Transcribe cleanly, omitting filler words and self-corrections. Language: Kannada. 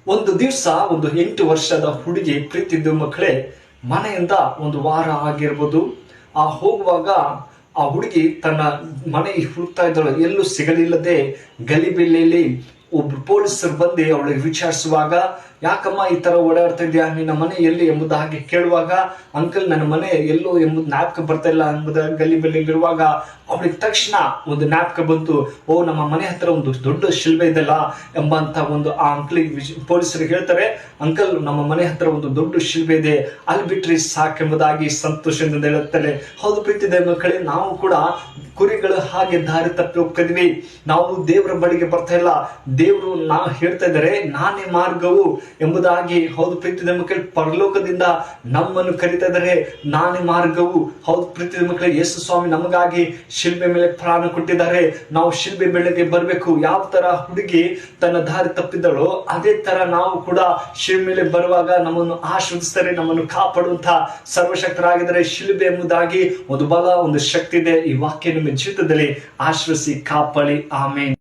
ಒಂದು ದಿವಸ ಒಂದು 8 ವರ್ಷದ ಹುಡುಗಿ ಪ್ರೀತಿದ್ದು ಮಕ್ಕಳೇ ಮನೆಯಿಂದ ಒಂದು ವಾರ ಆಗಿರ್ಬೋದು. ಹೋಗುವಾಗ ಆ ಹುಡುಗಿ ತನ್ನ ಮನೆ ಹುಡುಕ್ತಾ ಇದ್ದಳು, ಎಲ್ಲೂ ಸಿಗಲಿಲ್ಲದೆ ಗಲಿಬಿಲಿಯಲ್ಲಿ ಒಬ್ರು ಪೊಲೀಸರು ಬಂದು ಅವಳಿಗೆ ವಿಚಾರಿಸುವಾಗ, ಯಾಕಮ್ಮ ಈ ತರ ಓಡಾಡ್ತಾ ಇದೆಯಾ, ನಿನ್ನ ಮನೆ ಎಲ್ಲಿ ಎಂಬುದಾಗಿ ಕೇಳುವಾಗ, ಅಂಕಲ್ ನನ್ನ ಮನೆ ಎಲ್ಲೋ ಎಂಬುದು ಜ್ಞಾಪಕ ಬರ್ತಾ ಇಲ್ಲ ಎಂಬುದಾಗಿ ಗಲಿಬಿಲಿರುವಾಗ ಅವಳಿಗೆ ತಕ್ಷಣ ಒಂದು ಜ್ಞಾಪಕ ಬಂತು. ನಮ್ಮ ಮನೆ ಹತ್ರ ಒಂದು ದೊಡ್ಡ ಶಿಲ್ಬೆ ಇದೆಲ್ಲ ಎಂಬಂತ ಒಂದು ಆ ಅಂಕಲಿಗೆ ಪೊಲೀಸರಿಗೆ ಹೇಳ್ತಾರೆ, ಅಂಕಲ್ ನಮ್ಮ ಮನೆ ಹತ್ರ ಒಂದು ದೊಡ್ಡ ಶಿಲ್ಬೆ ಇದೆ, ಅಲ್ಲಿ ಬಿಟ್ರಿ ಸಾಕೆಂಬುದಾಗಿ ಸಂತೋಷದಿಂದ ಹೇಳುತ್ತಾರೆ. ಹೌದು ಪ್ರೀತಿದೆ ಮಕ್ಕಳೇ, ನಾವು ಕೂಡ ಕುರಿಗಳು ಹಾಗೆ ದಾರಿ ತಪ್ಪಿ ಹೋಗ್ತಿದ್ವಿ. ನಾವು ದೇವರ ಬಳಿಗೆ ಬರ್ತಾ ಇಲ್ಲ. ದೇವರು ಹೇಳ್ತಾ ಇದ್ದಾರೆ, ನಾನೇ ಮಾರ್ಗವು ಎಂಬುದಾಗಿ. ಹೌದು ಪ್ರೀತಿದ ಮಕ್ಕಳು, ಪರಲೋಕದಿಂದ ನಮ್ಮನ್ನು ಕರೀತಾ ಇದ್ದಾರೆ, ನಾನೇ ಮಾರ್ಗವು. ಹೌದು ಪ್ರೀತಿದ ಮಕ್ಕಳೇ, ಯೇಸು ಸ್ವಾಮಿ ನಮಗಾಗಿ ಶಿಲ್ಬೆ ಮೇಲೆ ಪ್ರಾಣ ಕೊಟ್ಟಿದ್ದಾರೆ. ನಾವು ಶಿಲ್ಬೆ ಬೆಳೆಗೆ ಬರಬೇಕು. ಯಾವ ತರ ಹುಡುಗಿ ತನ್ನ ದಾರಿ ತಪ್ಪಿದಳೋ ಅದೇ ತರ ನಾವು ಕೂಡ ಶಿಲ್ಬೆ ಮೇಲೆ ಬರುವಾಗ ನಮ್ಮನ್ನು ಆಶೀರ್ವದಿಸ್ತಾರೆ, ನಮ್ಮನ್ನು ಕಾಪಾಡುವಂತ ಸರ್ವಶಕ್ತರಾಗಿದ್ದಾರೆ. ಶಿಲ್ಬೆ ಎಂಬುದಾಗಿ ಒಂದು ಬಲ, ಒಂದು ಶಕ್ತಿ ಇದೆ. ಈ ವಾಕ್ಯ ನಿಮ್ಮ ಜೀವಿತದಲ್ಲಿ ಆಶ್ರಯಿಸಿ ಕಾಪಾಡಿ. ಆಮೇನ್.